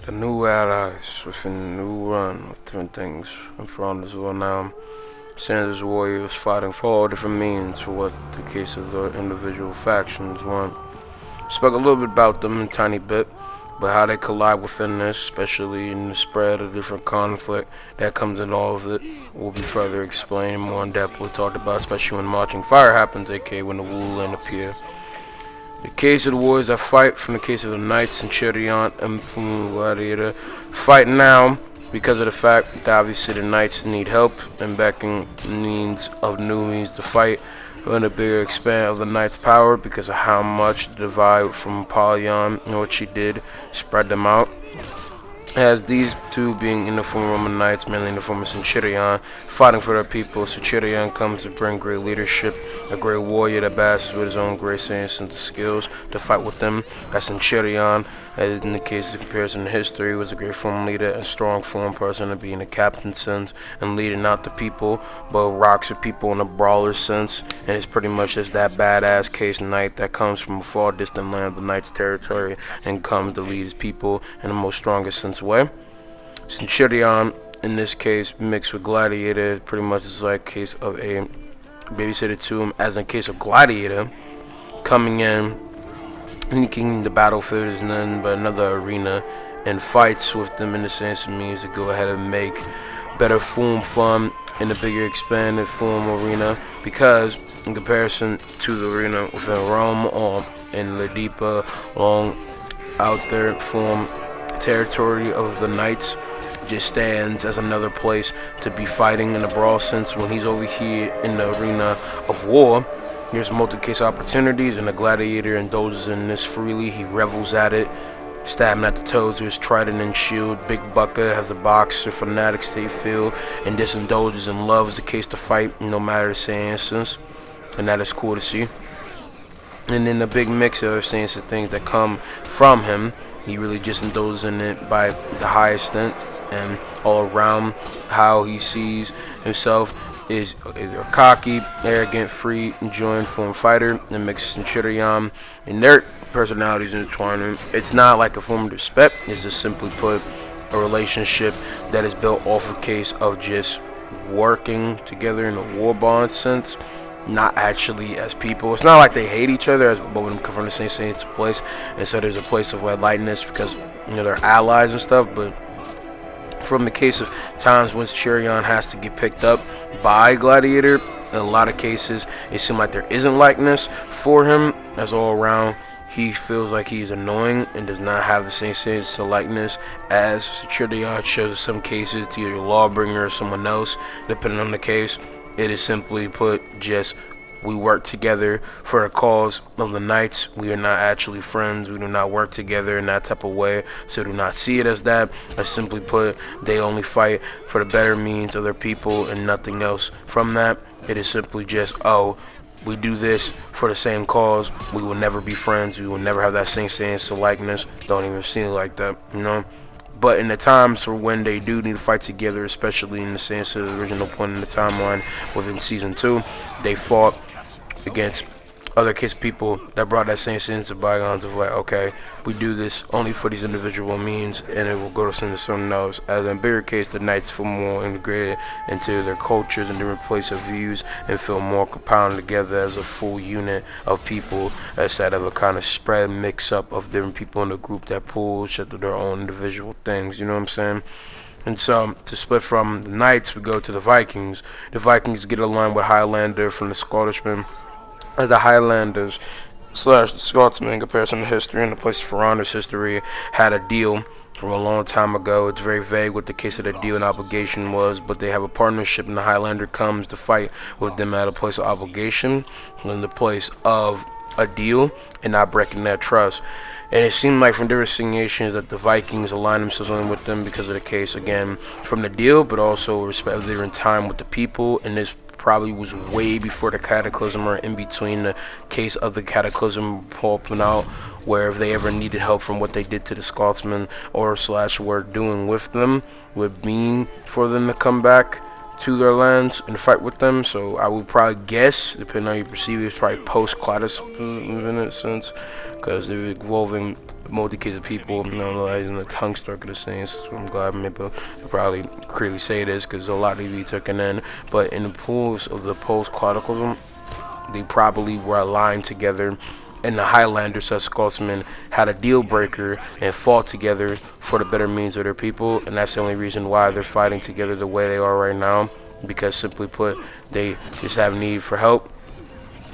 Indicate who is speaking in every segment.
Speaker 1: The new allies within the new run with different things in front as well now. Sanders warriors fighting for all different means for what the case of the individual factions want. Spoke a little bit about them a tiny bit, but how they collide within this, especially in the spread of different conflict that comes in all of it, will be further explained more in depth. We'll talk about, especially when Marching Fire happens, aka when the Wu Land appear. The case of the warriors that fight from the case of the knights and Cherion and Gladiator fight now because of the fact that obviously the knights need help and backing means of new means to fight and a bigger expand of the knights' power because of how much the divide from Apollyon and what she did spread them out. As these two being in the form of Roman knights, mainly in the form of Centurion, fighting for their people, Centurion comes to bring great leadership, a great warrior that bashes with his own grace and skills to fight with them. As Centurion, as in the case of comparison in history, was a great form leader and strong form person to be in a captain's sense and leading out the people, but rocks with people in a brawler sense, and it's pretty much just that badass case knight that comes from a far distant land of the knight's territory and comes to lead his people in the most strongest sense way. Centurion, in this case, mixed with Gladiator, pretty much is like a case of a babysitter to him, as in case of Gladiator, coming in, sneaking the battlefield is none but another arena, and fights with them in the sense of means to go ahead and make better form fun in a bigger expanded form arena, because in comparison to the arena within Rome or in the deeper, long out there form territory of the knights just stands as another place to be fighting in a brawl sense. When he's over here in the arena of war, there's multi-case opportunities, and the gladiator indulges in this freely. He revels at it, stabbing at the toes with his trident and shield. Big Bucka has a boxer fanatic state field, and this indulges and loves the case to fight no matter the circumstances, and that is cool to see. And then the big mix of things and things that come from him, he really just indulges in it by the highest extent, and all around how he sees himself is either a cocky, arrogant, free, enjoying form fighter, and mixed Centurion, and their personalities intertwining. It's not like a form of respect, it's just simply put a relationship that is built off a case of just working together in a war bond sense, not actually as people. It's not like they hate each other, as both of them come from the same place, and so there's a place of like lightness because they're allies and stuff. But from the case of times when Cherion has to get picked up by Gladiator, in a lot of cases it seems like there isn't likeness for him, as all around he feels like he's annoying and does not have the same sense of likeness as Cherion shows in some cases to either Lawbringer or someone else, depending on the case. It is simply put just we work together for the cause of the knights. We are not actually friends. We do not work together in that type of way. So do not see it as that. As simply put, they only fight for the better means of their people and nothing else from that. It is simply just, oh, we do this for the same cause. We will never be friends. We will never have that same sense of likeness. Don't even see it like that, you know? But in the times for when they do need to fight together, especially in the sense of the original point in the timeline within season 2, they fought against other kids people that brought that same sense of bygones of like, okay, we do this only for these individual means and it will go to something else. As in a bigger case, the knights feel more integrated into their cultures and different place of views and feel more compounded together as a full unit of people instead of a kind of spread mix up of different people in the group that pull shit to their own individual things, you know what I'm saying? And so, to split from the Knights, we go to the Vikings. The Vikings get aligned with Highlander from the Scotishmen, as the Highlanders slash the Scotsmen in comparison to history and the place for honors history had a deal from a long time ago. It's very vague what the case of the deal and obligation was, but they have a partnership, and the Highlander comes to fight with them at a place of obligation in the place of a deal and not breaking that trust. And it seemed like from different situations that the Vikings aligned themselves in with them because of the case, again, from the deal, but also respect of their time with the people. And this probably was way before the Cataclysm or in between the case of the Cataclysm popping out, where if they ever needed help from what they did to the Scotsmen or slash were doing with them would mean for them to come back to their lands and fight with them. So I would probably guess, depending on how you perceive it, it's probably post-Claddus in a sense, because they're involving multi-case of people, analyzing the tongue struck of the scenes. So I'm glad I'm able to probably clearly say this, because a lot of be taken in. But in the pools of the post-Claddicalism, they probably were aligned together, and the Highlanders, as Scotsmen, had a deal breaker and fought together for the better means of their people, and that's the only reason why they're fighting together the way they are right now, because simply put, they just have need for help,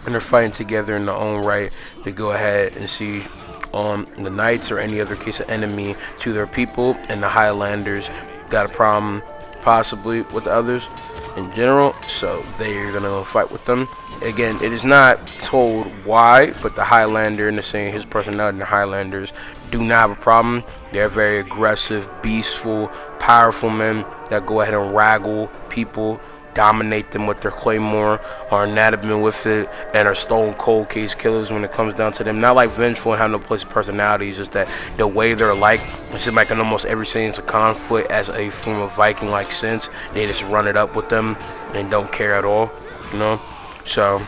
Speaker 1: and they're fighting together in their own right to go ahead and see the Knights or any other case of enemy to their people, and the Highlanders got a problem possibly with the others in general, so they're gonna fight with them. Again, it is not told why, but the Highlander, and the saying his personality, and the Highlanders do not have a problem. They're very aggressive, beastful, powerful men that go ahead and raggle people, dominate them with their claymore, are inanimate with it, and are stone cold case killers when it comes down to them. Not like vengeful and have no place of personality, it's just that the way they're like, it seems like in almost every sense of conflict as a form of Viking-like sense, they just run it up with them and don't care at all, you know? So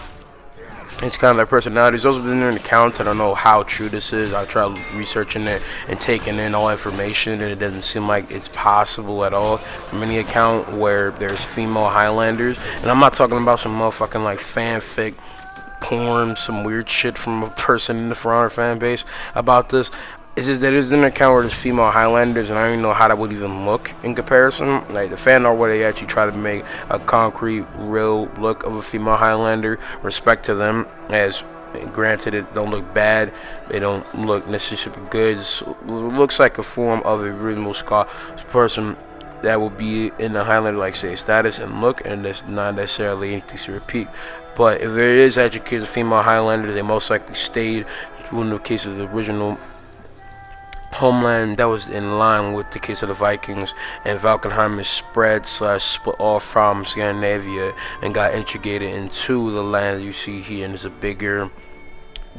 Speaker 1: it's kind of their personalities. Those have been in accounts. I don't know how true this is. I tried researching it and taking in all information, and it doesn't seem like it's possible at all from any account where there's female Highlanders. And I'm not talking about some motherfucking like fanfic porn, some weird shit from a person in the For Honor fan base about this. It's just that there's an account where there's female Highlanders, and I don't even know how that would even look in comparison. Like the fan art where they actually try to make a concrete, real look of a female Highlander. Respect to them, as granted it don't look bad, they don't look necessarily good. It looks like a form of a reasonable Scottish person that will be in the Highlander like say status and look, and that's not necessarily anything to repeat. But if there is actually a case of female Highlanders, they most likely stayed in the case of the original homeland that was in line with the case of the Vikings, and Valkenheim is split off from Scandinavia and got integrated into the land you see here, and there's a bigger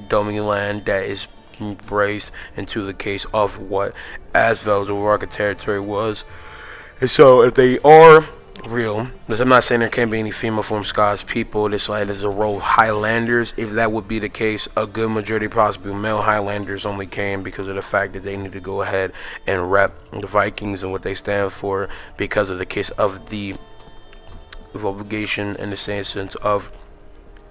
Speaker 1: domain land that is embraced into the case of what Asvel's Waraka territory was. And so if they are real, because I'm not saying there can't be any female form Scottish people, this like there's a role Highlanders. If that would be the case, a good majority, possibly male Highlanders, only came because of the fact that they need to go ahead and rep the Vikings and what they stand for, because of the case of the obligation in the same sense of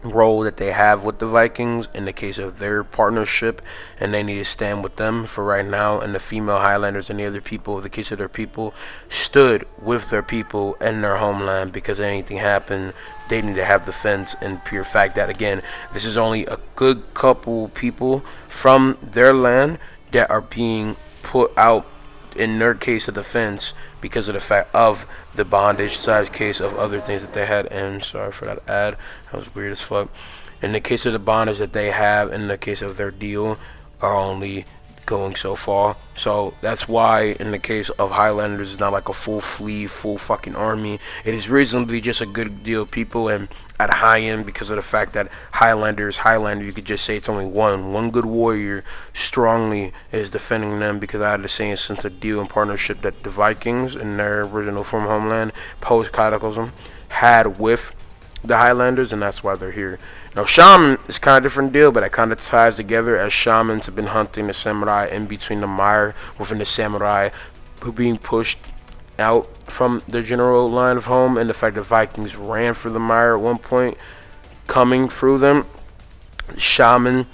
Speaker 1: role that they have with the Vikings in the case of their partnership, and they need to stand with them for right now. And the female Highlanders and the other people, in the case of their people, stood with their people in their homeland, because if anything happened, they need to have defense. And pure fact that, again, this is only a good couple people from their land that are being put out in their case of defense because of the fact of the bondage side case of other things that they had. And sorry for that ad, that was weird as fuck. In the case of the bondage that they have, in the case of their deal, are only going so far. So that's why in the case of Highlanders, it's not like a full fleet, full fucking army. It is reasonably just a good deal of people, and at a high end, because of the fact that Highlander, you could just say it's only one good warrior strongly is defending them, because I had the same sense of deal and partnership that the Vikings in their original form homeland post-Cataclysm had with the Highlanders, and that's why they're here. Now Shaman is kind of different deal, but it kind of ties together, as Shamans have been hunting the samurai in between the mire within the samurai who being pushed out from their general line of home, and the fact that Vikings ran for the mire at one point, coming through them. Shaman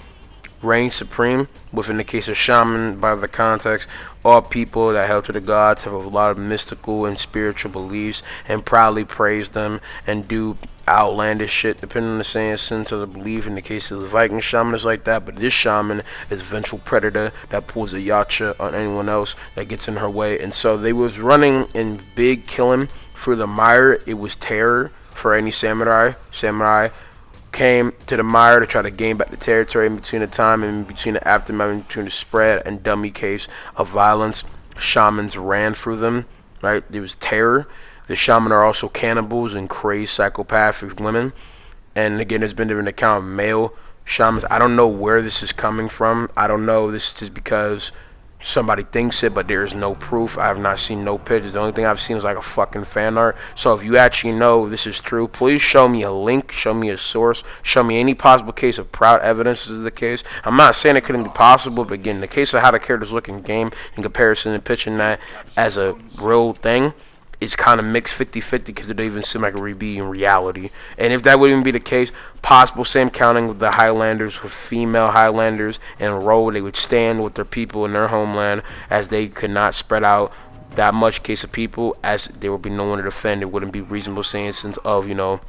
Speaker 1: reigns supreme. Within the case of Shaman, by the context, all people that held to the gods have a lot of mystical and spiritual beliefs, and proudly praise them and do outlandish shit depending on the sense of the belief. In the case of the Viking shaman is like that, but this shaman is a vengeful predator that pulls a yacha on anyone else that gets in her way. And so they was running in big killing through the mire. It was terror for any samurai came to the mire to try to gain back the territory. In between the time and between the aftermath, in between the spread and dummy case of violence, shamans ran through them, right? There was terror. The shaman are also cannibals and crazed psychopathic women. And again, there's been different account of male shamans. I don't know where this is coming from. I don't know. This is just because somebody thinks it, but there is no proof. I have not seen no pictures. The only thing I've seen is like a fucking fan art. So if you actually know this is true, please show me a link, show me a source, show me any possible case of proud evidence this is the case. I'm not saying it couldn't be possible, but again, the case of how the characters look in game in comparison and pitching that as a real thing, it's kind of mixed 50-50 because it don't even seem like it would be in reality. And if that would even be the case, possible same counting with the Highlanders, with female Highlanders in a row, they would stand with their people in their homeland, as they could not spread out that much case of people, as there would be no one to defend. It wouldn't be reasonable sense of, you know,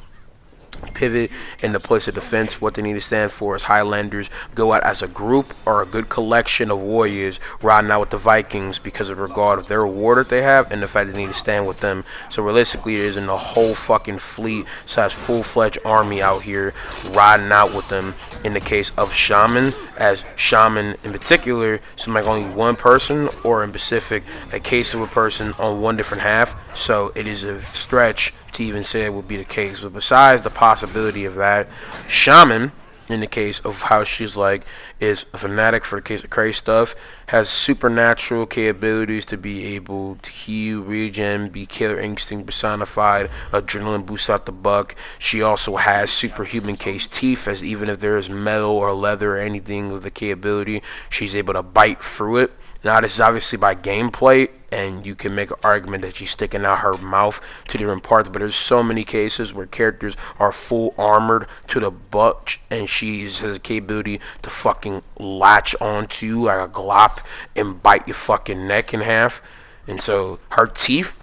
Speaker 1: pivot in the place of defense. What they need to stand for is Highlanders go out as a group or a good collection of warriors riding out with the Vikings because of regard of their reward that they have and the fact they need to stand with them. So realistically, there isn't a whole fucking fleet / full-fledged army out here riding out with them. In the case of Shaman, as Shaman in particular, seems like only one person, or in Pacific, a case of a person on one different half. So it is a stretch to even say it would be the case. But besides the possibility of that, Shaman, in the case of how she's like, is a fanatic for the case of crazy stuff, has supernatural capabilities to be able to heal, regen, be killer instinct personified, adrenaline boosts out the buck. She also has superhuman case teeth, as even if there is metal or leather or anything with the capability, she's able to bite through it. Now, this is obviously by gameplay, and you can make an argument that she's sticking out her mouth to different parts, but there's so many cases where characters are full armored to the butt, and she has a capability to fucking latch onto you like a glop and bite your fucking neck in half. And so her teeth,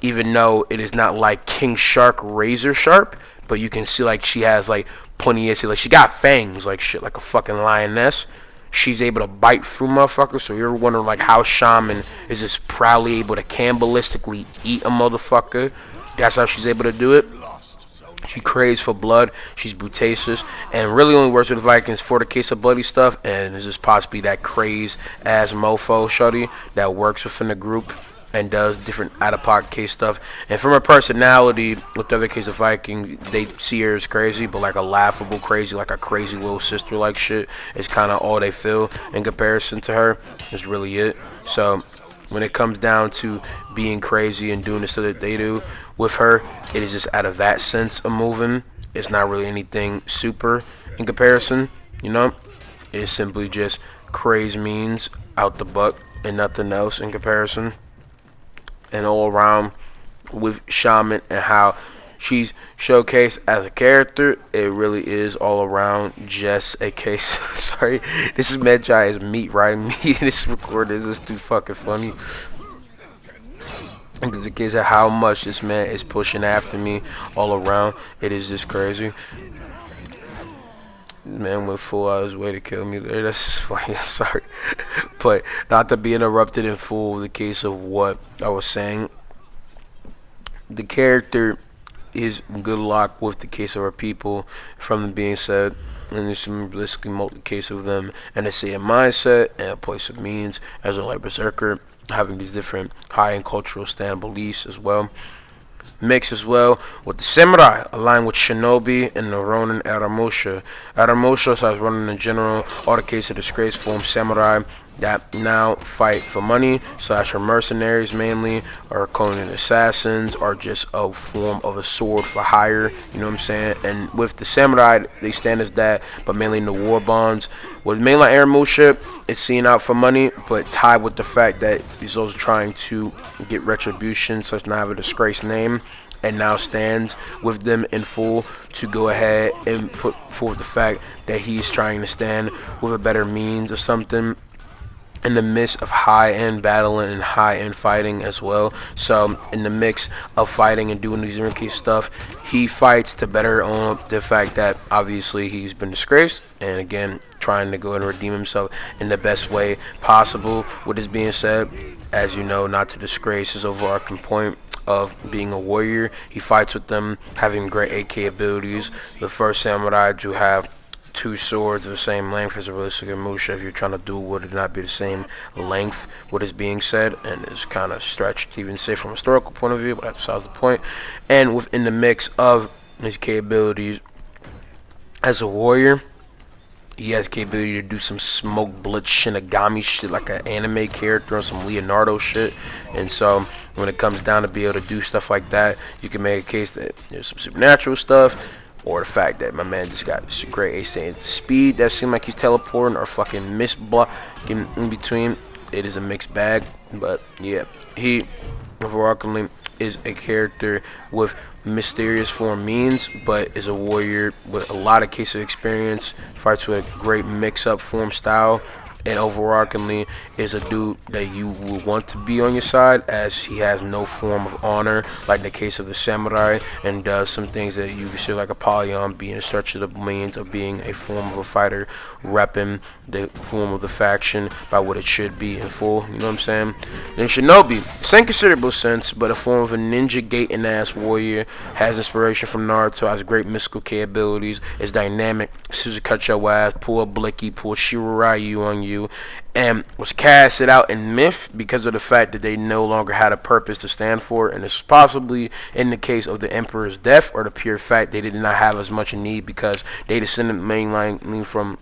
Speaker 1: even though it is not like King Shark razor sharp, but you can see like she has like plenty of, like she got fangs like shit, like a fucking lioness. She's able to bite through motherfuckers. So you're wondering like how Shaman is just proudly able to cannibalistically eat a motherfucker. That's how she's able to do it. She craves for blood. She's brutaceous, and really only works with the Vikings for the case of bloody stuff. And it's just possibly that crazed ass mofo shorty that works within the group and does different out-of-pocket case stuff. And from her personality, with the other case of Viking, they see her as crazy, but like a laughable crazy, like a crazy little sister like shit is kind of all they feel in comparison to her. Is really it. So when it comes down to being crazy and doing the stuff that they do with her, it is just out of that sense of moving. It's not really anything super in comparison, you know. It's simply just crazy means out the butt and nothing else in comparison. And all around with Shaman and how she's showcased as a character, it really is all around just a case. Sorry, this is Medjai as meat riding me. This record is just too fucking funny. It's a case of how much this man is pushing after me all around. It is just crazy. Man went full out of his way to kill me there. That's just funny. I'm sorry. But not to be interrupted in full, the case of what I was saying. The character is good luck with the case of our people from the being said. And there's some realistically multi case of them and a same mindset and a place of means as a like berserker, having these different high and cultural stand beliefs as well. Mix as well with the samurai, aligned with shinobi and the ronin Aramusha. Aramusha has ronin in general, all the case of disgraced form samurai that now fight for money / are mercenaries mainly, or Conan assassins, or just a form of a sword for hire, you know what I'm saying? And with the samurai, they stand as that, but mainly in the war bonds. With mainland Aramusha, it's seen out for money, but tied with the fact that he's also trying to get retribution, such not have a disgraced name, and now stands with them in full to go ahead and put forth the fact that he's trying to stand with a better means of something in the midst of high-end battling and high-end fighting as well. So in the mix of fighting and doing these Rinky stuff, he fights to better own up the fact that obviously he's been disgraced, and again trying to go and redeem himself in the best way possible. With this being said, as you know, not to disgrace his overarching point of being a warrior. He fights with them, having great AK abilities. The first samurai to have 2 swords of the same length as a realistic Musha. If you're trying to do, would it not be the same length? What is being said, and it's kind of stretched to even say from a historical point of view, but that's besides the point. And within the mix of his capabilities as a warrior, he has capability to do some smoke blitz Shinigami shit like an anime character or some Leonardo shit. And so when it comes down to be able to do stuff like that, you can make a case that there's some supernatural stuff, or the fact that my man just got this great ace saying speed that seemed like he's teleporting, or fucking miss block in between. It is a mixed bag, but yeah, he overarchingly is a character with mysterious form means, but is a warrior with a lot of case of experience, fights with a great mix-up form style, and overarchingly is a dude that you will want to be on your side, as he has no form of honor like in the case of the samurai, and does some things that you consider like Apollyon, being in search of the means of being a form of a fighter, repping the form of the faction by what it should be in full, you know what I'm saying? Then Shinobi, same considerable sense, but a form of a ninja gating ass warrior, has inspiration from Naruto, has great mystical capabilities, is dynamic, scissor cut your ass, pull a Blicky, pull Shiroryu on you, and was casted out in myth because of the fact that they no longer had a purpose to stand for, and this is possibly in the case of the Emperor's death, or the pure fact they did not have as much need because they descended mainly from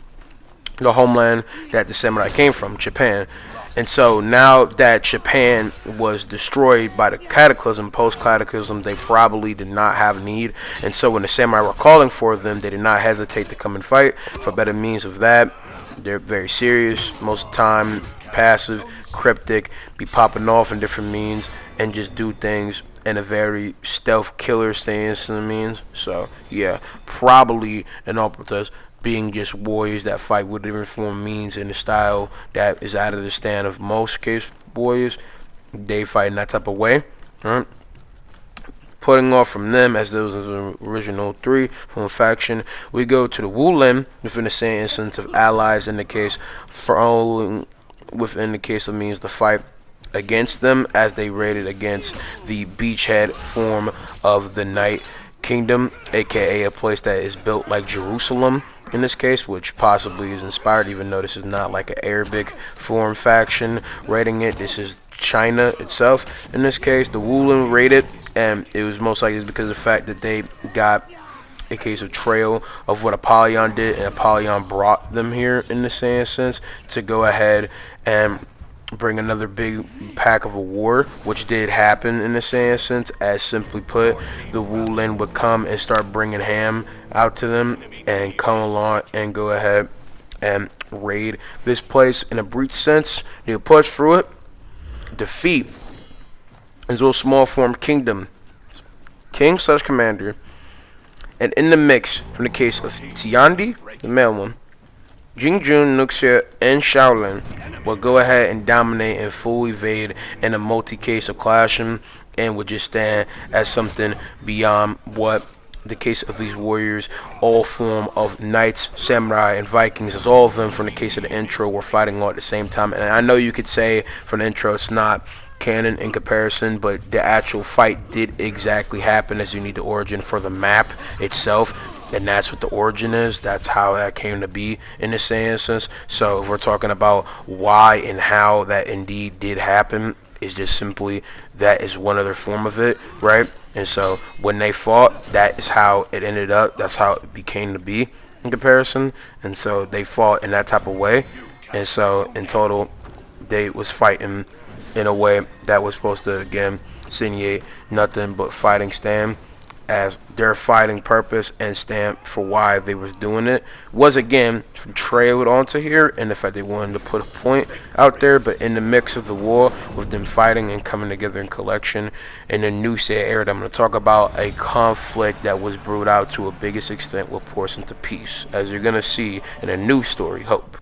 Speaker 1: the homeland that the samurai came from, Japan. And so now that Japan was destroyed by the Cataclysm, post-Cataclysm, they probably did not have need. And so when the samurai were calling for them, they did not hesitate to come and fight. For better means of that, they're very serious, most of the time passive, cryptic, be popping off in different means, and just do things in a very stealth killer stance in the means. So yeah, probably an Albertus being just warriors that fight with different form means in a style that is out of the stand of most case warriors. They fight in that type of way, right? Putting off from them, as those are the original three from a faction, we go to the Wulin within the same instance of allies in the case, for within the case of means the fight against them as they raided against the beachhead form of the Night Kingdom, aka a place that is built like Jerusalem in this case, which possibly is inspired, even though this is not like an Arabic form faction raiding it. This is China itself. In this case, the Wulin raided, and it was most likely because of the fact that they got a case of trail of what Apollyon did, and Apollyon brought them here in the same sense to go ahead and bring another big pack of a war, which did happen in the same sense, as simply put, the Wulin would come and start bringing ham out to them and come along and go ahead and raid this place in a brief sense. They'll push through it, defeat his little small form kingdom, king slash commander, and in the mix, from the case of Tiandi, the male one, Jingjun, Nuxia, and Shaolin will go ahead and dominate and full evade in a multi-case of clashing, and would just stand as something beyond what the case of these warriors, all form of knights, samurai, and Vikings, as all of them from the case of the intro were fighting all at the same time. And I know you could say from the intro it's not canon in comparison, but the actual fight did exactly happen, as you need the origin for the map itself. And that's what the origin is. That's how that came to be in the same instance. So if we're talking about why and how that indeed did happen, is just simply that is one other form of it, right? And so when they fought, that is how it ended up. That's how it became to be in comparison. And so they fought in that type of way. And so in total, they was fighting in a way that was supposed to, again, insinuate nothing but fighting stand, as their fighting purpose and stamp for why they was doing it was, again, trailed onto here, and the fact they wanted to put a point out there, but in the mix of the war with them fighting and coming together in collection in the new set era that I'm going to talk about, a conflict that was brewed out to a biggest extent will pour us into peace, as you're going to see in a new story, Hope.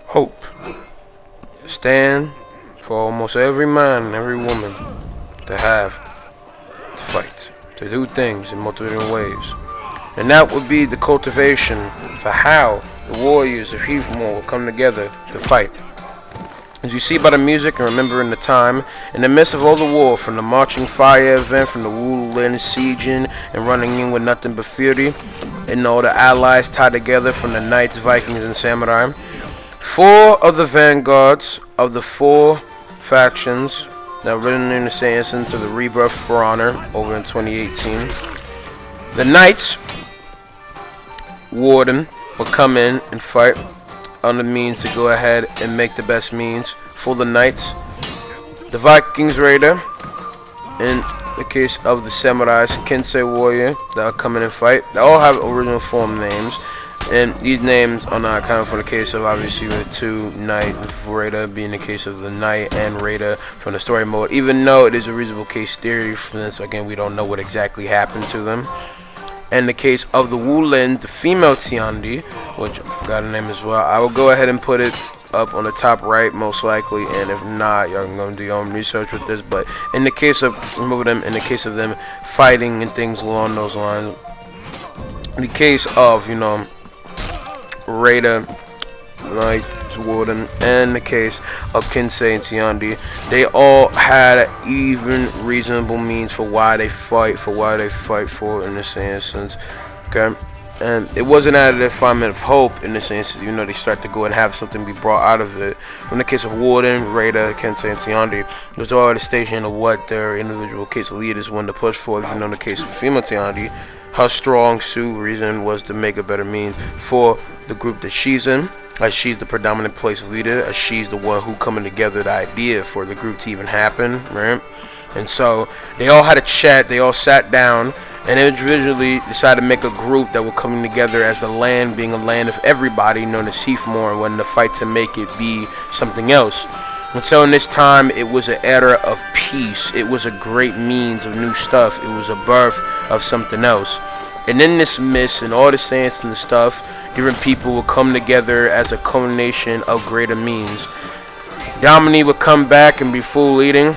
Speaker 1: Hope. Stand for almost every man and every woman to have, to fight, to do things in multiple different ways. And that would be the cultivation for how the warriors of Heathmoor will come together to fight. As you see by the music and remembering the time, in the midst of all the war, from the marching fire event, from the Wulin sieging and running in with nothing but fury, and all the allies tied together from the knights, Vikings, and samurai, 4 of the vanguards of the 4 factions now written in the same instance of the Rebirth for Honor over in 2018. The Knights Warden would come in and fight on the means to go ahead and make the best means for the Knights. The Vikings Raider, in the case of the Samurais, Kensei Warrior, that'll come in and fight. They all have original form names, and these names are not accounted for in the case of obviously the two Knight Raider being the case of the Knight and Raider from the story mode, even though it is a reasonable case theory, since again we don't know what exactly happened to them. In the case of the Wulin, the female Tiandi, which I forgot her name as well, I will go ahead and put it up on the top right most likely, and if not, y'all can go and do your own research with this. But in the case of them, in the case of them fighting and things along those lines, in the case of, you know, Raider, like Warden, and the case of Kensei and Tiandi, they all had even reasonable means for why they fight for in this instance. Okay, and it wasn't out of the refinement of hope in this instance. You know, they start to go and have something be brought out of it. In the case of Warden, Raider, Kensei, and Tiandi, it was all at the station of what their individual case leaders wanted to push for. You know, in the case of female Tiandi, her strong suit reason was to make a better means for the group that she's in, as she's the predominant place leader, as she's the one who coming together the idea for the group to even happen, right? And so they all had a chat, they all sat down, and individually decided to make a group that were coming together as the land being a land of everybody, known as Heathmore, and wanted to fight to make it be something else. And so in this time, it was an era of peace. It was a great means of new stuff. It was a birth of something else. And in this mist and all the saints and the stuff, different people will come together as a culmination of greater means. Yamini would come back and be full leading,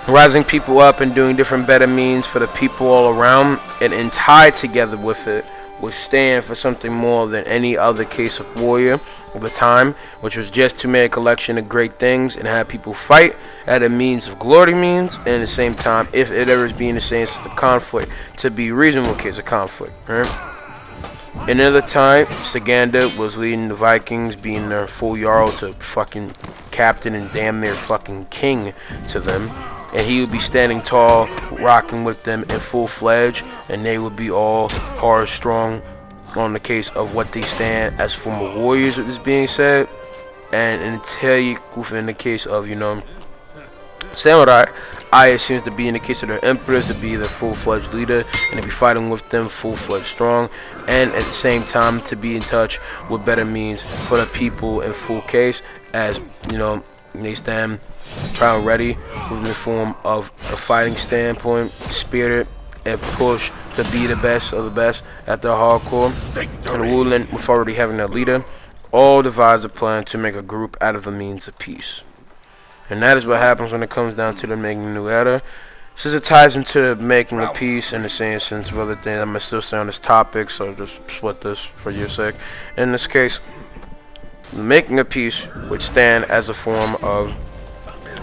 Speaker 1: rising people up and doing different better means for the people all around, and tied together with it would stand for something more than any other case of warrior of the time, which was just to make a collection of great things and have people fight at a means of glory means, and at the same time, if it ever is being the same sense of conflict, to be reasonable case of conflict, right? Another time, Saganda was leading the Vikings, being their full Jarl to fucking captain and damn near fucking king to them. And he would be standing tall, rocking with them in full-fledged, and they would be all hard strong on the case of what they stand as former warriors, with this being said. And until you, in the case of, you know, Samurai, Aya seems to be in the case of their emperors to be the full-fledged leader and to be fighting with them full-fledged strong, and at the same time to be in touch with better means for the people in full case, as you know, they stand proud ready from the form of a fighting standpoint, spirited and push to be the best of the best at their hardcore. And Wulin, with already having their leader, all devised a plan to make a group out of the means of peace. And that is what happens when it comes down to the making a new era. Since it ties into making a peace in the same sense of other things, I'm going to still stay on this topic, so just split this for your sake. In this case, making a peace would stand as a form of,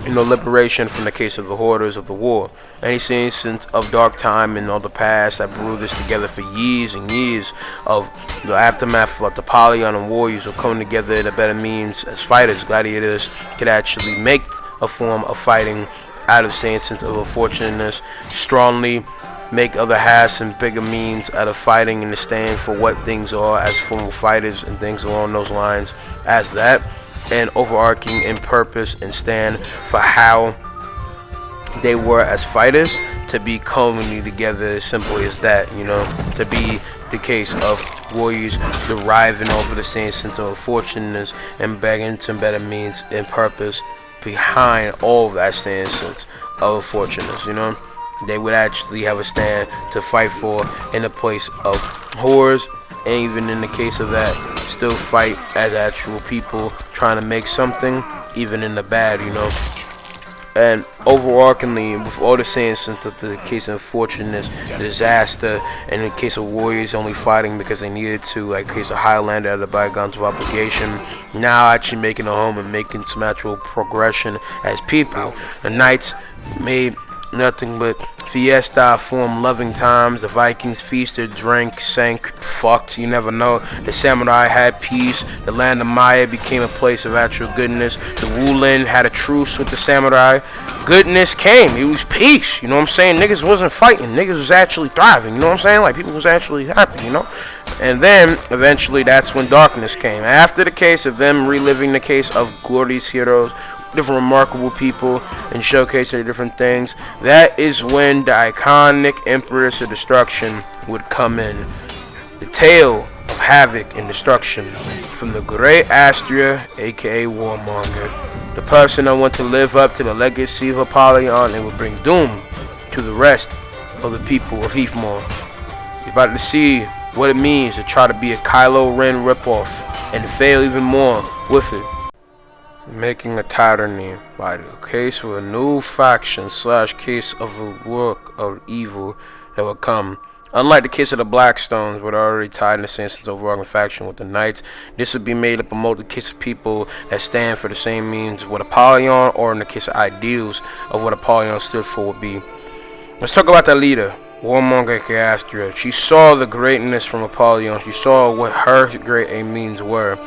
Speaker 1: you know, liberation from the case of the horrors of the war. Any sense of dark time and all the past that brewed this together for years and years of the aftermath of the Apollyon and warriors will come together in a better means as fighters, gladiators, could actually make a form of fighting out of the same sense of unfortunateness, strongly make other halves and bigger means out of fighting and to stand for what things are as formal fighters and things along those lines as that, and overarching in purpose and stand for how they were as fighters to be coming together as simply as that, you know, to be the case of warriors deriving over the same sense of unfortunateness and begging some better means and purpose behind all of that same sense of unfortunateness, you know. They would actually have a stand to fight for in the place of horrors, and even in the case of that, still fight as actual people trying to make something, even in the bad, you know. And overarchingly, with all the same sense of the case of unfortunateness, disaster, and in the case of warriors only fighting because they needed to, like the case of Highlander at the bygones of obligation, now actually making a home and making some actual progression as people. The Knights made nothing but fiesta, form, loving times. The Vikings feasted, drank, sank, fucked, you never know. The samurai had peace. The land of Maya became a place of actual goodness. The Wulin had a truce with the samurai. Goodness came. It was peace. You know what I'm saying? Niggas wasn't fighting. Niggas was actually thriving. You know what I'm saying? Like, people was actually happy, you know? And then, eventually, that's when darkness came. After the case of them reliving the case of glorious heroes, different remarkable people, and showcasing different things, that is when the iconic Empress of Destruction would come in. The tale of havoc and destruction from the great Astria, aka Warmonger, the person that went to live up to the legacy of Apollyon and would bring doom to the rest of the people of Heathmoor. You're about to see what it means to try to be a Kylo Ren ripoff and fail even more with it. Making a tyranny by the case of a new faction / case of a work of evil that will come. Unlike the case of the Blackstones, where they're already tied in the sense of overarching faction with the Knights, this would be made up of multiple case of people that stand for the same means of what Apollyon, or in the case of ideals of what Apollyon stood for, would be. Let's talk about the leader, Warmonger Astria. She saw the greatness from Apollyon. She saw what her great means were.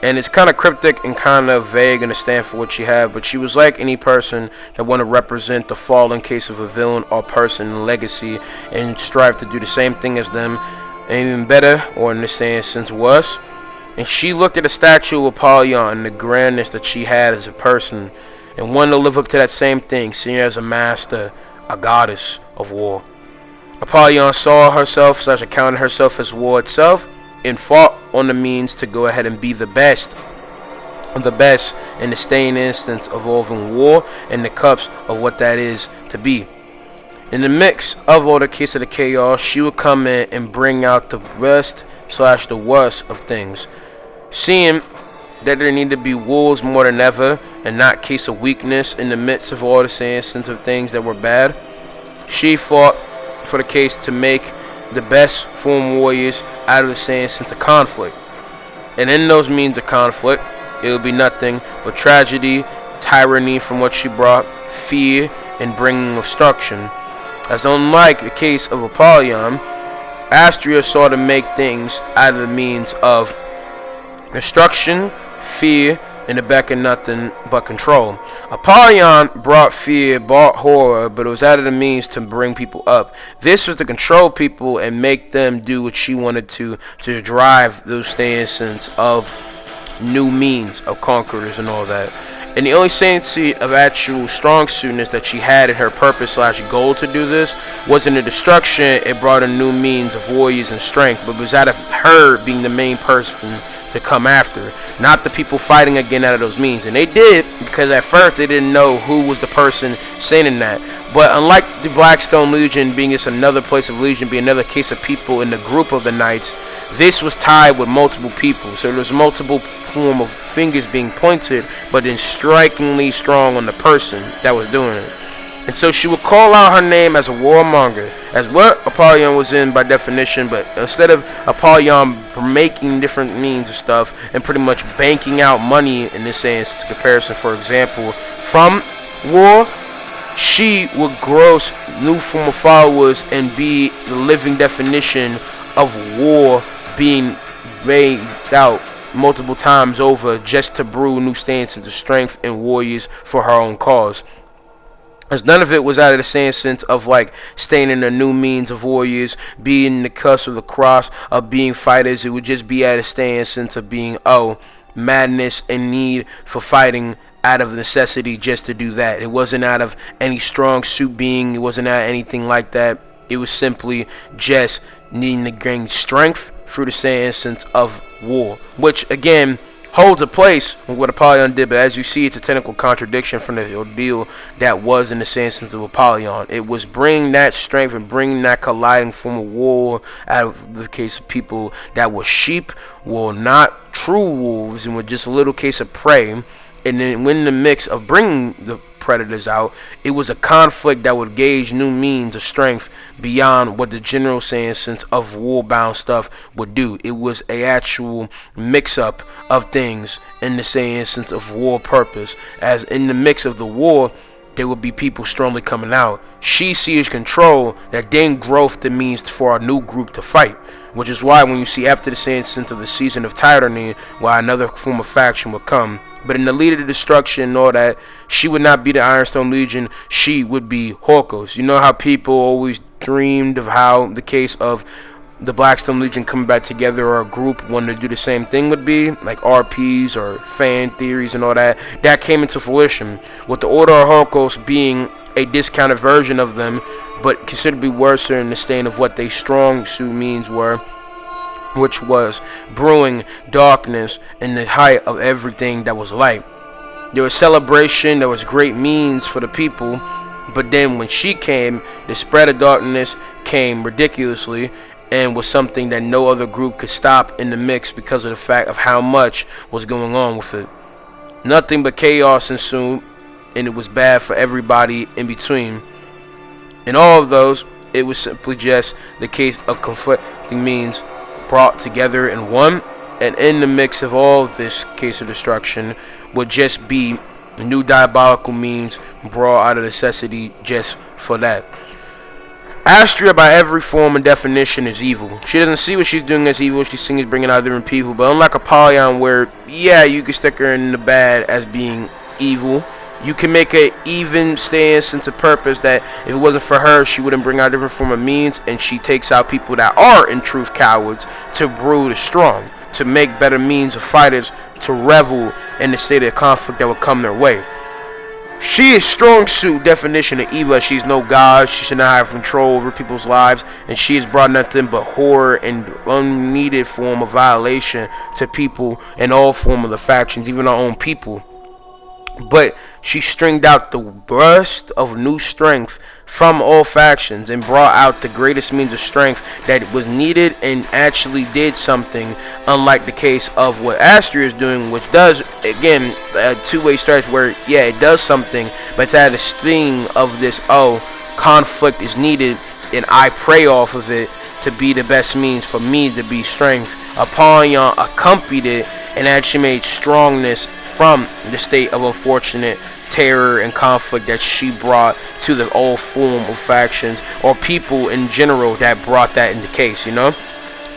Speaker 1: And it's kind of cryptic and kind of vague in the stand for what she had, but she was like any person that want to represent the fallen case of a villain or person in legacy and strive to do the same thing as them, and even better, or in the same sense worse. And she looked at the statue of Apollyon and the grandness that she had as a person, and wanted to live up to that same thing, seeing her as a master, a goddess of war. Apollyon saw herself / accounted herself as war itself, and fought on the means to go ahead and be the best of the best in the staying instance of involving war and the cups of what that is to be. In the mix of all the case of the chaos, she would come in and bring out the best / the worst of things. Seeing that there need to be wolves more than ever, and not case of weakness in the midst of all the instance of things that were bad, she fought for the case to make the best form warriors out of the same sense of conflict. And in those means of conflict, it will be nothing but tragedy, tyranny from what she brought, fear, and bringing of destruction. As unlike the case of Apollyon, Astria saw to make things out of the means of destruction, fear, and the back of nothing but control. Apollyon brought fear, brought horror, but it was out of the means to bring people up. This was to control people and make them do what she wanted to drive those stances of new means of conquerors and all that. And the only sanity of actual strong suitness that she had in her purpose / goal to do this wasn't the destruction. It brought a new means of warriors and strength, but it was out of her being the main person to come after, not the people fighting again out of those means. And they did, because at first they didn't know who was the person saying that. But unlike the Blackstone Legion being just another place of Legion, being another case of people in the group of the Knights, this was tied with multiple people. So there was multiple form of fingers being pointed, but then strikingly strong on the person that was doing it. And so she would call out her name as a warmonger, as what Apollyon was in by definition, but instead of Apollyon making different means of stuff and pretty much banking out money in this sense comparison, for example, from war, she would gross new form of followers and be the living definition of war being made out multiple times over just to brew new stances of strength and warriors for her own cause. As none of it was out of the same sense of like staying in the new means of warriors, being the cusp of the cross of being fighters. It would just be out of staying sense of being madness and need for fighting out of necessity just to do that. It wasn't out of any strong suit being. It wasn't out of anything like that. It was simply just needing to gain strength through the same sense of war, which again holds a place with what Apollyon did, but as you see, it's a technical contradiction from the ordeal that was in the same sense of Apollyon. It was bringing that strength and bringing that colliding form of war out of the case of people that were sheep, were not true wolves, and were just a little case of prey. And then when the mix of bringing the predators out, it was a conflict that would gauge new means of strength beyond what the general sense of war-bound stuff would do. It was a actual mix-up of things in the same sense of war purpose. As in the mix of the war, there would be people strongly coming out. She sees control that then growth that means for a new group to fight. Which is why when you see after the instance of the season of tyranny, why another form of faction would come. But in the lead of the destruction and all that, she would not be the Ironstone Legion, she would be Hawkos. You know how people always dreamed of how the case of the Blackstone Legion coming back together, or a group wanting to do the same thing would be, like RPs or fan theories and all that. That came into fruition, with the Order of Hawkos being a discounted version of them, but considerably worse in the state of what they strong suit means were, which was brewing darkness in the height of everything that was light. There was celebration, there was great means for the people, but then when she came, the spread of darkness came ridiculously, and was something that no other group could stop in the mix because of the fact of how much was going on with it. Nothing but chaos ensued, and it was bad for everybody in between. In all of those, it was simply just the case of conflicting means brought together in one, and in the mix of all of this case of destruction would just be new diabolical means brought out of necessity just for that. Astria, by every form and definition, is evil. She doesn't see what she's doing as evil. She sees bringing out different people. But unlike Apollyon, where, yeah, you can stick her in the bad as being evil, you can make an even stand sense of purpose that if it wasn't for her, she wouldn't bring out different form of means, and she takes out people that are, in truth, cowards, to brew the strong, to make better means of fighters, to revel in the state of conflict that will come their way. She is strong suit definition of evil. She's no god. She should not have control over people's lives, and she has brought nothing but horror and unneeded form of violation to people and all form of the factions, even our own people. But she stringed out the burst of new strength from all factions and brought out the greatest means of strength that was needed and actually did something, unlike the case of what Astria is doing, which does, again, a two-way stretch where, yeah, it does something, but it's at a sting of this, oh, conflict is needed, and I prey off of it to be the best means for me to be strength. Apollyon accompanied it and actually made strongness from the state of unfortunate terror and conflict that she brought to the old form of factions or people in general that brought that into case, you know?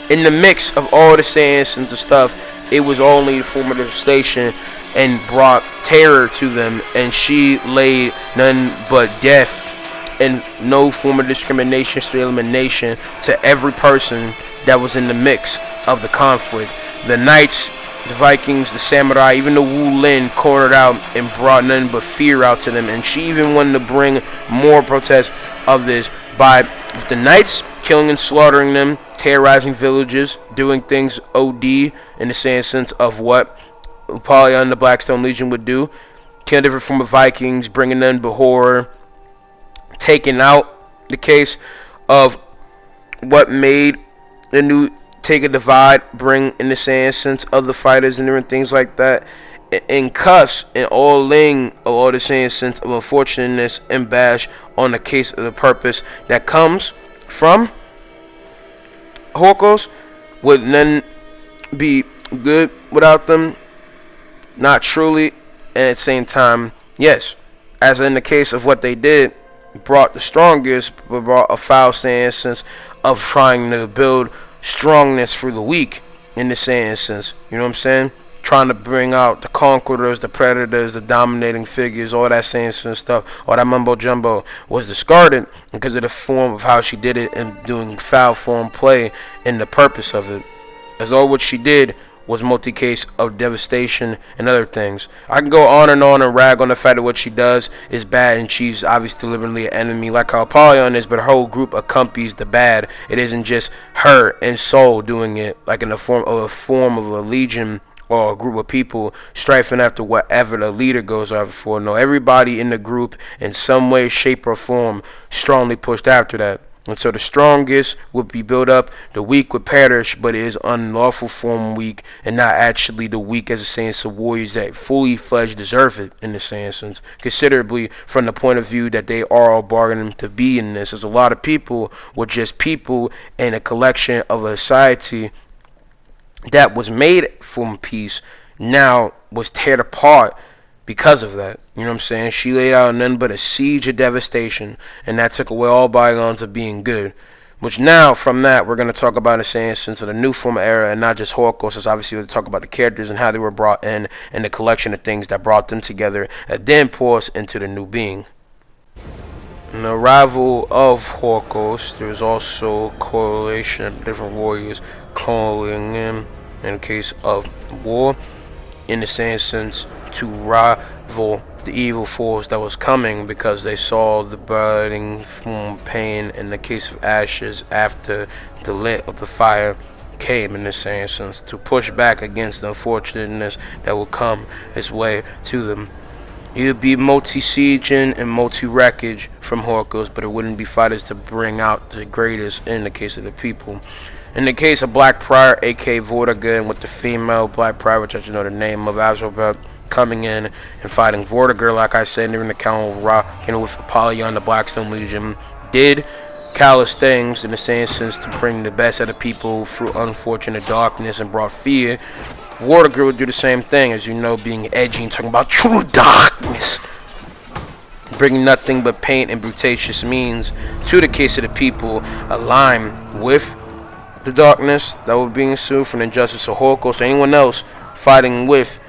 Speaker 1: In the mix of all the sayings and the stuff, it was only the form of devastation and brought terror to them, and she laid none but death and no form of discrimination, straight elimination to every person that was in the mix of the conflict. The knights, the Vikings, the samurai, even the Wu Lin cornered out and brought nothing but fear out to them. And she even wanted to bring more protests of this by the knights killing and slaughtering them, terrorizing villages, doing things OD in the same sense of what Apollyon and the Blackstone Legion would do, killing different form of Vikings, bringing nothing but horror, taking out the case of what made the new take a divide, bring in the same sense of the fighters and different things like that, and cuss and all the same sense of unfortunateness and bash on the case of the purpose that comes from Hawkos would none be good without them, not truly, and at the same time, yes, as in the case of what they did, brought the strongest, but brought a foul sense of trying to build strongness for the weak in the same sense, you know what I'm saying? Trying to bring out the conquerors, the predators, the dominating figures, all that same stuff, all that mumbo jumbo was discarded because of the form of how she did it and doing foul form play and the purpose of it. As all what she did was multi-case of devastation and other things. I can go on and rag on the fact that what she does is bad and she's obviously deliberately an enemy like how Apollyon is, but her whole group accompanies the bad. It isn't just her and Soul doing it like in the form of a legion or a group of people striving after whatever the leader goes after for. No, everybody in the group in some way, shape, or form strongly pushed after that. And so the strongest would be built up, the weak would perish, but it is unlawful form weak, and not actually the weak as a sense of warriors that fully fledged deserve it in the sense, considerably from the point of view that they are all bargaining to be in this. There's a lot of people were just people in a collection of a society that was made from peace, now was teared apart because of that. You know what I'm saying? She laid out nothing but a siege of devastation, and that took away all bygones of being good. Which now, from that, we're going to talk about, in a sense, of the new form of era, and not just Holocaust. It's obviously we're going to talk about the characters and how they were brought in, and the collection of things that brought them together, and then pour us into the new being. In the arrival of Holocaust, there was also a correlation of different warriors calling him, in the case of war, in the same sense, to rival the evil force that was coming, because they saw the burning from pain in the case of ashes after the lit of the fire came, in the same sense, to push back against the unfortunateness that will come its way to them. It would be multi-sieging and multi-wreckage from Holocaust, but it wouldn't be fighters to bring out the greatest in the case of the people. In the case of Black Prior, aka Vortigern, and with the female Black Prior, which I should know the name of, Azrael, coming in and fighting Vortigern, like I said, during the Count of Ra, with Apollyon, the Blackstone Legion, did callous things in the same sense to bring the best out of people through unfortunate darkness and brought fear. Vortigern would do the same thing, as you know, being edgy and talking about true darkness, bringing nothing but pain and brutacious means to the case of the people, align with the darkness that was being sued from the injustice of Holocaust, or anyone else fighting with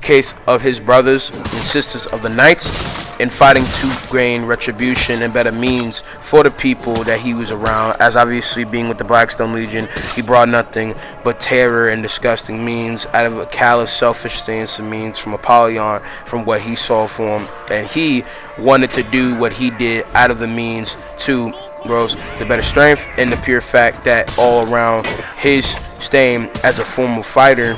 Speaker 1: case of his brothers and sisters of the Knights, and fighting to gain retribution and better means for the people that he was around. As obviously being with the Blackstone Legion, he brought nothing but terror and disgusting means out of a callous, selfish stance and means from Apollyon, from what he saw for him, and he wanted to do what he did out of the means to grows the better strength, and the pure fact that all around his staying as a former fighter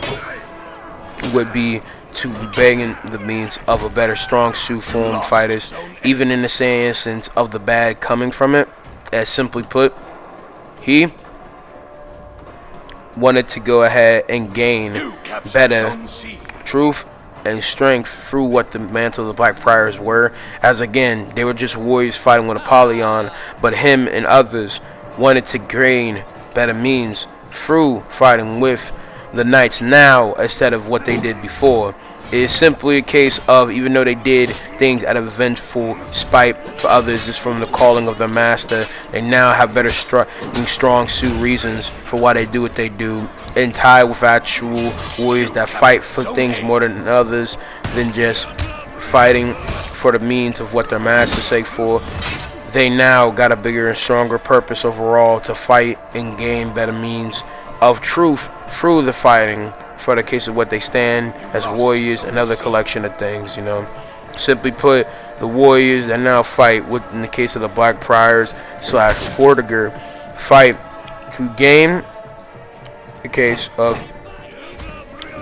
Speaker 1: would be to begging the means of a better strong suit form fighters, even in the same instance of the bad coming from it. As simply put, he wanted to go ahead and gain better truth and strength through what the mantle of the Black Priors were, as again they were just warriors fighting with Apollyon, but him and others wanted to gain better means through fighting with the Knights now instead of what they did before. It is simply a case of, even though they did things out of vengeful spite for others, just from the calling of their master, they now have better strong suit reasons for why they do what they do, and tied with actual warriors that fight for things more than others, than just fighting for the means of what their masters say for. They now got a bigger and stronger purpose overall to fight and gain better means of truth through the fighting, for the case of what they stand as warriors and other collection of things, you know. Simply put, the warriors that now fight, with, in the case of the Black Priors / Vortigern, fight to gain the case of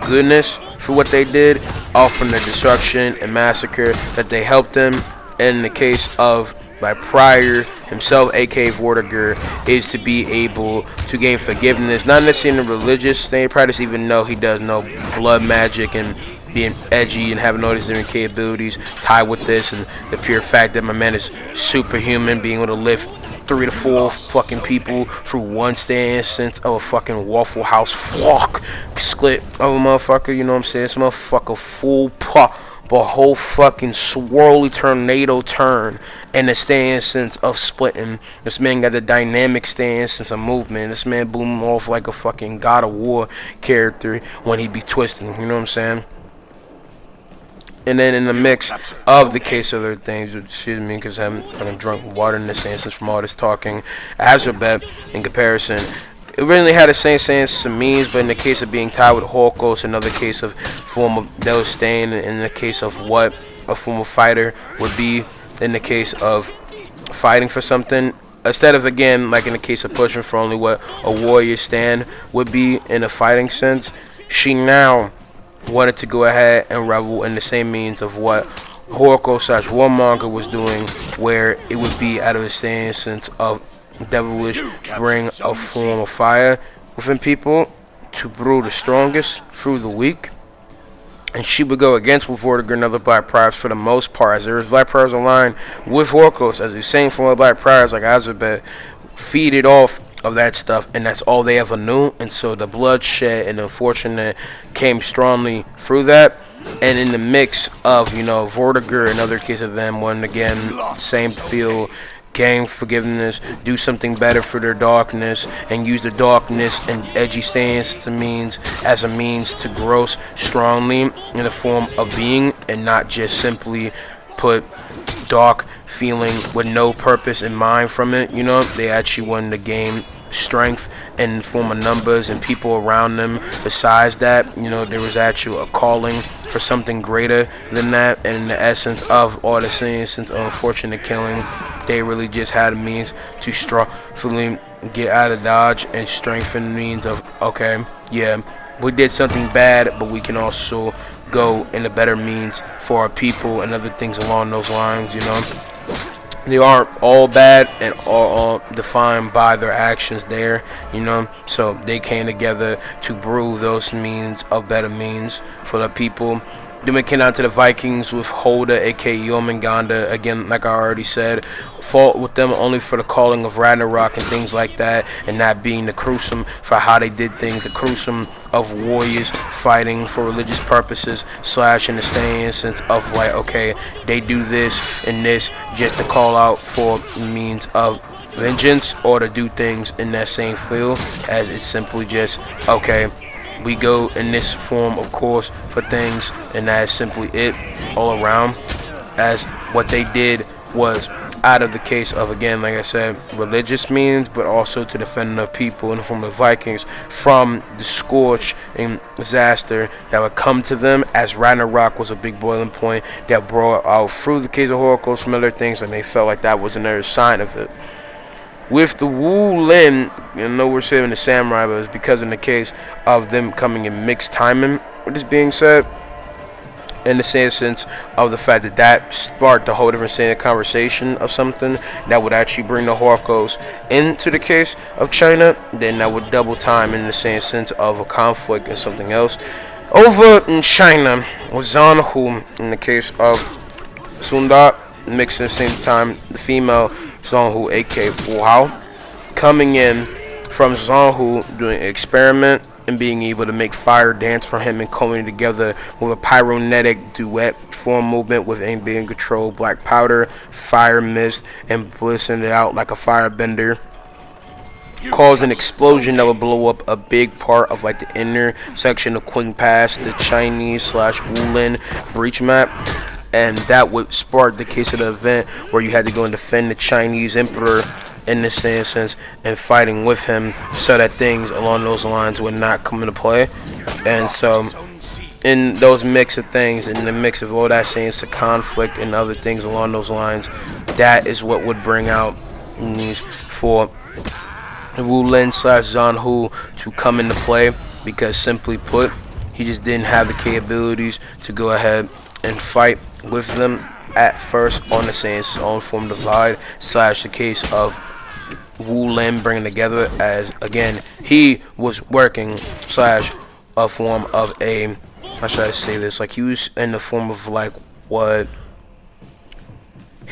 Speaker 1: goodness for what they did, off from the destruction and massacre that they helped them. In the case of by Prior himself, aka Vortigern, is to be able to gain forgiveness, not necessarily in a religious thing. Prior doesn't even know he does no blood magic and being edgy and having all these different capabilities tied with this, and the pure fact that my man is superhuman, being able to lift 3 to 4 fucking people through one instance of a fucking Waffle House split of a motherfucker, you know what I'm saying? This motherfucker full pop. But a whole fucking swirly tornado turn in the stance of splitting. This man got the dynamic stance of movement. This man boom off like a fucking God of War character when he be twisting, you know what I'm saying? And then in the mix of the case of other things, excuse me, because I haven't fucking drunk water in this instance from all this talking, Azrael in comparison, it really had the same sense to means, but in the case of being tied with Holocaust, another case of form of that was staying in the case of what a former fighter would be in the case of fighting for something, instead of, again, like in the case of pushing for only what a warrior stand would be in a fighting sense, she now wanted to go ahead and revel in the same means of what Holocaust / Warmonger was doing, where it would be out of the same sense of devilish bring a form of fire within people to brew the strongest through the weak. And she would go against with Vortigern and other Black Priors for the most part, as there was Black Priors aligned with Holocaust, as we saying from Black Priors like Azrael, feed it off of that stuff, and that's all they ever knew. And so the bloodshed and the unfortunate came strongly through that. And in the mix of, you know, Vortiger, another case of them, one again, same feel, gain forgiveness, do something better for their darkness, and use the darkness and edgy stance as a means to grow strongly in the form of being, and not just simply put dark feeling with no purpose in mind from it. You know, they actually wanted to gain strength in the form of numbers and people around them. Besides that, you know, there was actually a calling for something greater than that, and in the essence of all the scenes since unfortunate killing, they really just had a means to strongly get out of Dodge and strengthen the means of, okay, yeah, we did something bad, but we can also go in a better means for our people and other things along those lines. You know, they aren't all bad and all defined by their actions there, you know, so they came together to brew those means of better means for the people. Then we came out to the Vikings with Holda, aka Jormungandr. Again, like I already said, fought with them only for the calling of Ragnarok and things like that, and not being the Crusum for how they did things. The Crusum of warriors fighting for religious purposes, / in the stance of like, okay, they do this and this just to call out for means of vengeance, or to do things in that same field, as it's simply just, okay, we go in this form, of course, for things, and that's simply it all around. As what they did was out of the case of, again, like I said, religious means, but also to defend the people in the form of Vikings from the scorch and disaster that would come to them, as Ragnarok was a big boiling point that brought out through the case of Horkos from other things, and they felt like that was another sign of it. With the Wu Lin, you know, we're saving the samurai, but it's because in the case of them coming in mixed timing. With this being said, in the sense of the fact that that sparked a whole different conversation of something that would actually bring the Horkos into the case of China, then that would double time in the same sense of a conflict and something else. Over in China, with Zanhu, in the case of Sundar, mixing at the same time the female Zanhu, aka Fu Hao, coming in from Zanhu doing an experiment and being able to make fire dance for him, and coming together with a pyronetic duet form movement with aim being controlled, black powder, fire mist, and blissing it out like a firebender, cause an explosion that would blow up a big part of like the inner section of Qing Pass, the Chinese / Wulin breach map. And that would spark the case of the event where you had to go and defend the Chinese emperor in this sense and fighting with him, so that things along those lines would not come into play. And so in those mix of things, in the mix of all that sense to conflict and other things along those lines, that is what would bring out needs for Wu Lin / Zanhu to come into play, because simply put, he just didn't have the capabilities to go ahead and fight with them at first on the same own form divide / the case of Wu Lin bringing together, as again he was working / a form of a, how should I say this, like he was in the form of like what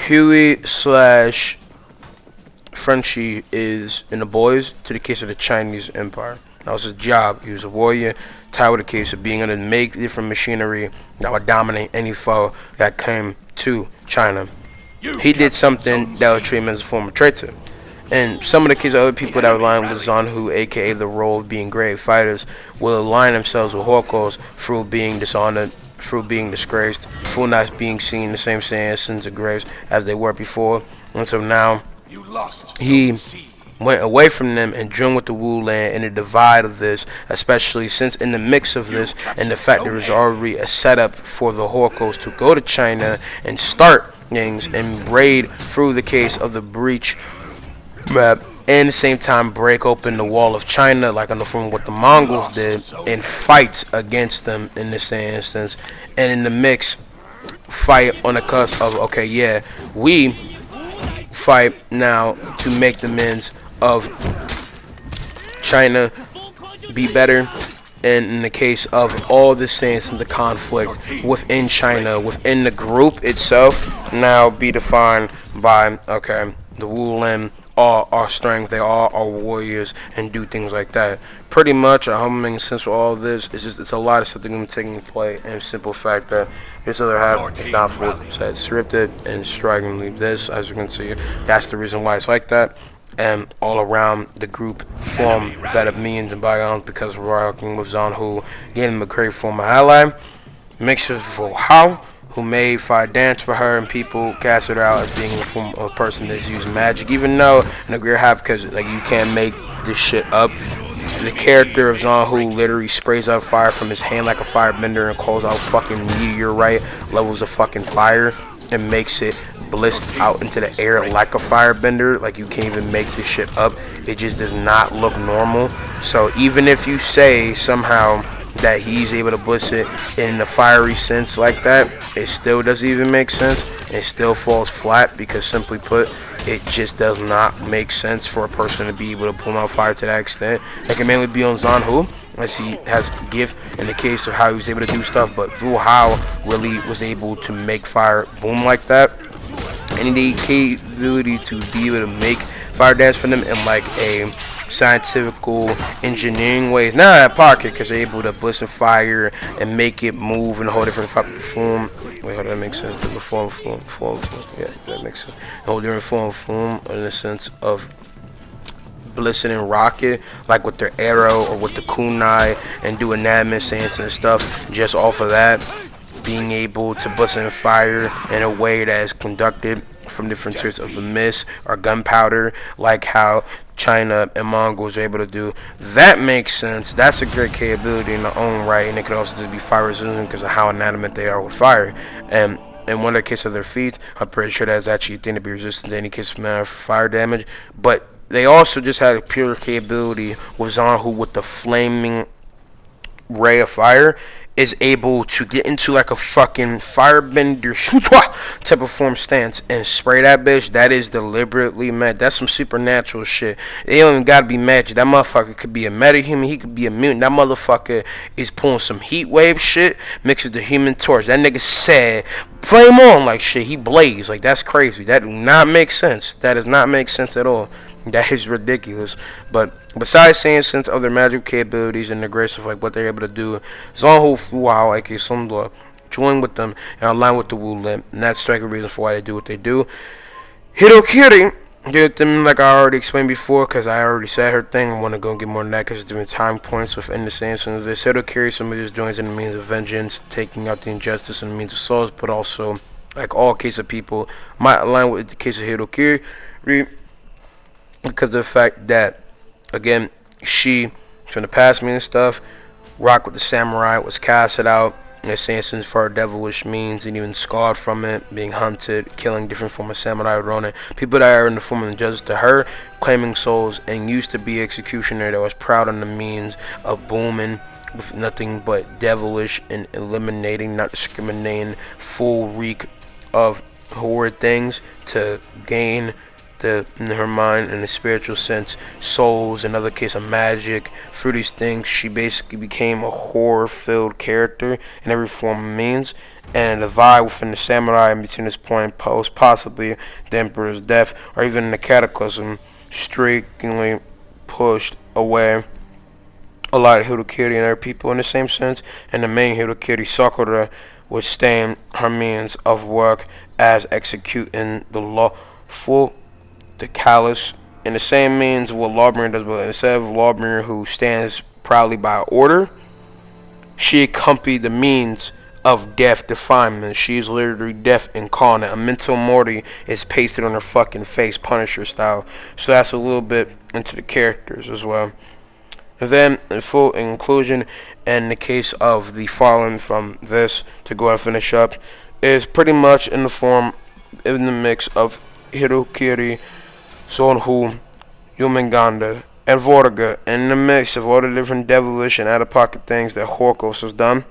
Speaker 1: Huey / Frenchie is in the boys to the case of the Chinese Empire. That was his job. He was a warrior, tied with the case of being able to make different machinery that would dominate any foe that came to China. He did something that would treat him as a former traitor. And some of the kids, other people that align with Zanhu, aka the role of being great fighters, will align themselves with Horkos through being dishonored, through being disgraced, through not being seen in the same sins of graves as they were before. And so now he went away from them and joined with the Wu Lin in the divide of this, especially since in the mix of this and the fact there was already a setup for the Horkos to go to China and start things and raid through the case of the breach map, and at the same time break open the wall of China like on the form of what the Mongols did and fight against them in this instance, and in the mix fight on the cusp of, okay, yeah, we fight now to make the men's of China be better, and in the case of all the sense and the conflict within China, within the group itself, now be defined by, okay, the Wu Lin all are strength, they all are warriors and do things like that. Pretty much, a humbling sense for all of this is just it's a lot of stuff that's going to be taking place, and simple fact that this other half is not for said scripted and strikingly this, as you can see, that's the reason why it's like that. And all around the group form that of means and bygones because we're rocking with Zanhu, getting a great form of ally, mixed with How, who made Fire Dance for her, and people cast her out as being a person that's using magic, even though in a great half because like you can't make this shit up. The character of Zanhu literally sprays out fire from his hand like a firebender and calls out fucking meteorite levels of fucking fire and makes it blist out into the air like a firebender. Like you can't even make this shit up. It just does not look normal. So even if you say somehow that he's able to blitz it in a fiery sense like that, it still doesn't even make sense. It still falls flat because simply put, it just does not make sense for a person to be able to pull out fire to that extent. It can mainly be on Zanhu, as he has gift in the case of how he was able to do stuff, but Vu Hao really was able to make fire boom like that. And the capability to be able to make fire dance for them in like a scientifical engineering ways. Not at pocket because they're able to blitz and fire and make it move in a whole different form. Wait, how that makes sense? The form. Yeah, that makes sense. A whole different form in the sense of blitzing and rocket, like with their arrow or with the kunai, and doing that sense and stuff. Just off of that, being able to blitz and fire in a way that is conducted from different sorts of the mist or gunpowder, like how China and Mongols are able to do. That makes sense. That's a great capability in their own right, and it could also just be fire resistant because of how inanimate they are with fire. And in one of the cases of their feet, I'm pretty sure that's actually a thing to be resistant to any case of fire damage. But they also just had a pure capability with Zanhu with the flaming ray of fire, is able to get into like a fucking firebender type of form stance and spray that bitch. That is deliberately mad. That's some supernatural shit. It don't even gotta be magic. That motherfucker could be a metahuman. He could be a mutant. That motherfucker is pulling some heat wave shit mixed with the Human Torch. That nigga said flame on like shit. He blazed. Like that's crazy. That do not make sense. That does not make sense at all. That is ridiculous. But besides saying sense of their magical capabilities and the grace of like what they're able to do, Zanhu Fu Hao, aka Sundla, join with them and align with the Wu Lin, and that's striking reason for why they do what they do. Hitokiri did them like I already explained before, because I already said her thing. I want to go and get more than that because it's different time points within the same sense. They Hitokiri some of these joins in the means of vengeance, taking out the injustice in the means of souls, but also like all case of people might align with the case of Hitokiri because of the fact that, again, she from the past me and stuff, rock with the samurai, was casted out, in a sense for her devilish means, and even scarred from it, being hunted, killing different form of samurai ronin, people that are in the form of injustice to her, claiming souls, and used to be executioner that was proud on the means of booming with nothing but devilish and eliminating, not discriminating, full reek of horrid things to gain in her mind, in a spiritual sense, souls, another case of magic. Through these things, she basically became a horror-filled character in every form of means, and the vibe within the samurai in between this point post, possibly the Emperor's death, or even the Cataclysm, strikingly pushed away a lot of Hitokiri and other people in the same sense, and the main Hitokiri, Sakura, would stand her means of work as executing the lawful, the callous, in the same means of what Lawbringer does, but instead of Lawbringer who stands proudly by order, she accompanied the means of death definement. She is literally death incarnate. A mental morty is pasted on her fucking face, Punisher style. So that's a little bit into the characters as well. And then, in full inclusion, in the case of the fallen from this, to go and finish up, is pretty much in the form, in the mix of Hitokiri, Zanhu, Yumenganda, and Vortiga, in the mix of all the different devilish and out-of-pocket things that Horkos has done.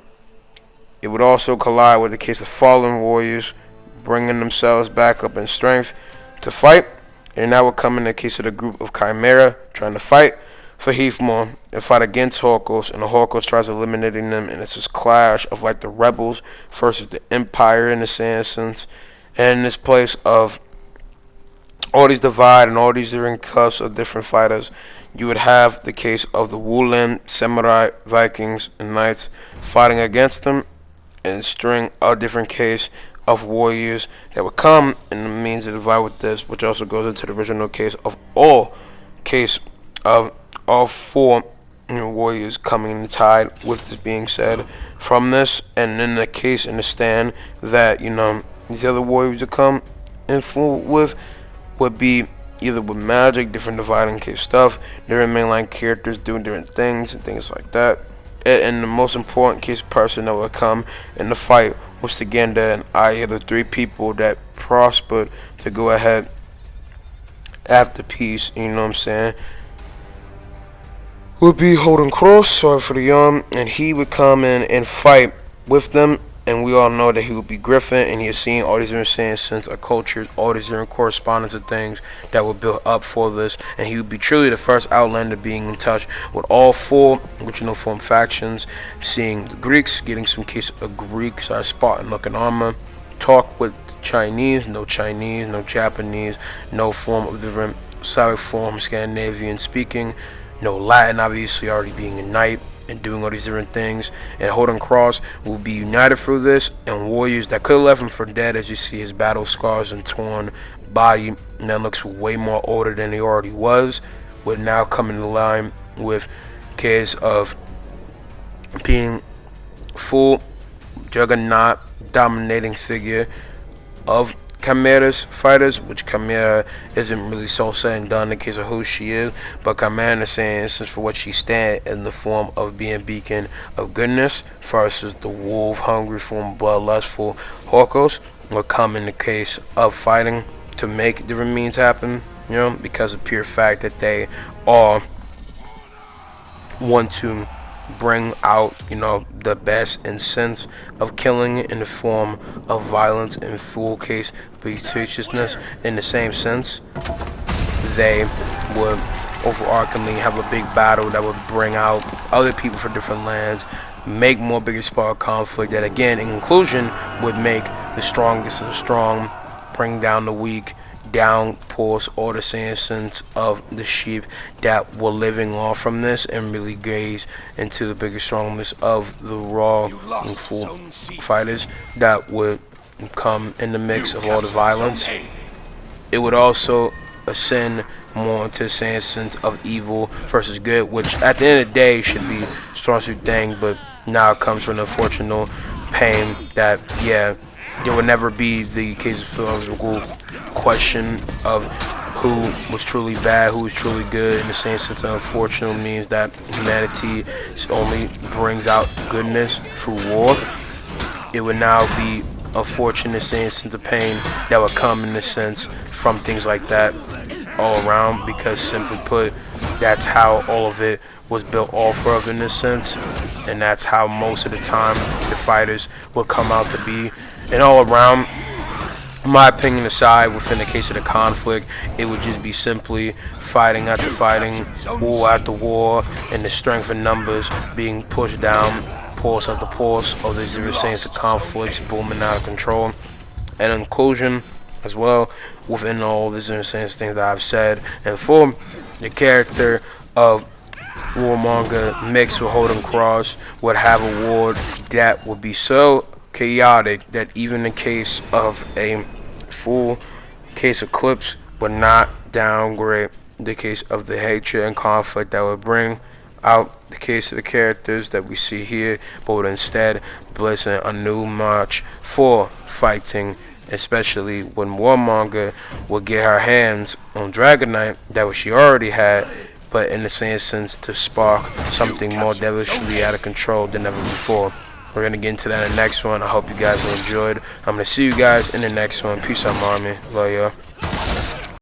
Speaker 1: It would also collide with the case of fallen warriors, bringing themselves back up in strength to fight, and that would come in the case of the group of Chimera trying to fight for Heathmore and fight against Horkos, and the Horkos tries eliminating them, and it's this clash of like the rebels versus the Empire in the same sense, and in this place of all these divide and all these different cuts of different fighters. You would have the case of the Wulan, Samurai, Vikings, and Knights fighting against them, and string a different case of warriors that would come in the means to divide with this, which also goes into the original case of all case of all four warriors coming in the tide. With this being said, from this, and in the case in the stand that these other warriors would come in full with would be either with magic, different dividing case stuff, different mainline characters doing different things and things like that. And the most important case person that would come in the fight was Tagenda and Aya, the three people that prospered to go ahead after peace, you know what I'm saying, would be Holden Cross, sorry for the yawn, and he would come in and fight with them. And we all know that he would be Griffin, and he has seen all these different sayings since our cultures, all these different correspondence of things that were built up for this. And he would be truly the first Outlander being in touch with all four original form factions, seeing the Greeks, getting some case of Greeks, Spartan looking armor, talk with Chinese, no Japanese, no form of different Slavic form, Scandinavian speaking, no Latin, obviously already being a knight and doing all these different things. And Holden Cross will be united through this, and warriors that could have left him for dead, as you see his battle scars and torn body, and that looks way more older than he already was, would now come into line with case of being full juggernaut dominating figure of Chimera's fighters, which Chimera isn't really so said and done in the case of who she is, but Chimera in the same instance for what she stands in the form of being beacon of goodness versus the wolf hungry form bloodlustful Hawkos will come in the case of fighting to make different means happen, because of pure fact that they all want to bring out the best and sense of killing in the form of violence in full case viciousness. In the same sense, they would overarchingly have a big battle that would bring out other people from different lands, make more bigger spark conflict that again in conclusion would make the strongest of the strong, bring down the weak, downpours all the sense of the sheep that were living off from this, and really gaze into the bigger strongness of the raw and full fighters that would come in the mix of all the violence. It would also ascend more into the sense of evil versus good, which at the end of the day should be strong suit thing, but now it comes from the unfortunate pain that there would never be the case of philosophical question of who was truly bad, who was truly good, in the same sense of unfortunate means that humanity only brings out goodness through war. It would now be unfortunate sense of pain that would come in the sense from things like that all around, because simply put, that's how all of it was built off of in this sense, and that's how most of the time the fighters will come out to be. And all around, my opinion aside, within the case of the conflict, it would just be simply fighting after fighting, war after war, and the strength in numbers being pushed down, pulse after pulse, of these different sense of conflicts booming out of control. And in conclusion, as well, within all these different sense things that I've said, and for the character of Warmonger mixed with Holden Cross would have a war that would be so chaotic that even in case of a full case eclipse would not downgrade the case of the hatred and conflict that would bring out the case of the characters that we see here, but would instead blessing a new march for fighting, especially when Warmonger would get her hands on Dragonite that what she already had, but in the same sense to spark something more devilishly out of control than ever before. We're going to get into that in the next one. I hope you guys enjoyed. I'm going to see you guys in the next one. Peace out, Army. Love ya.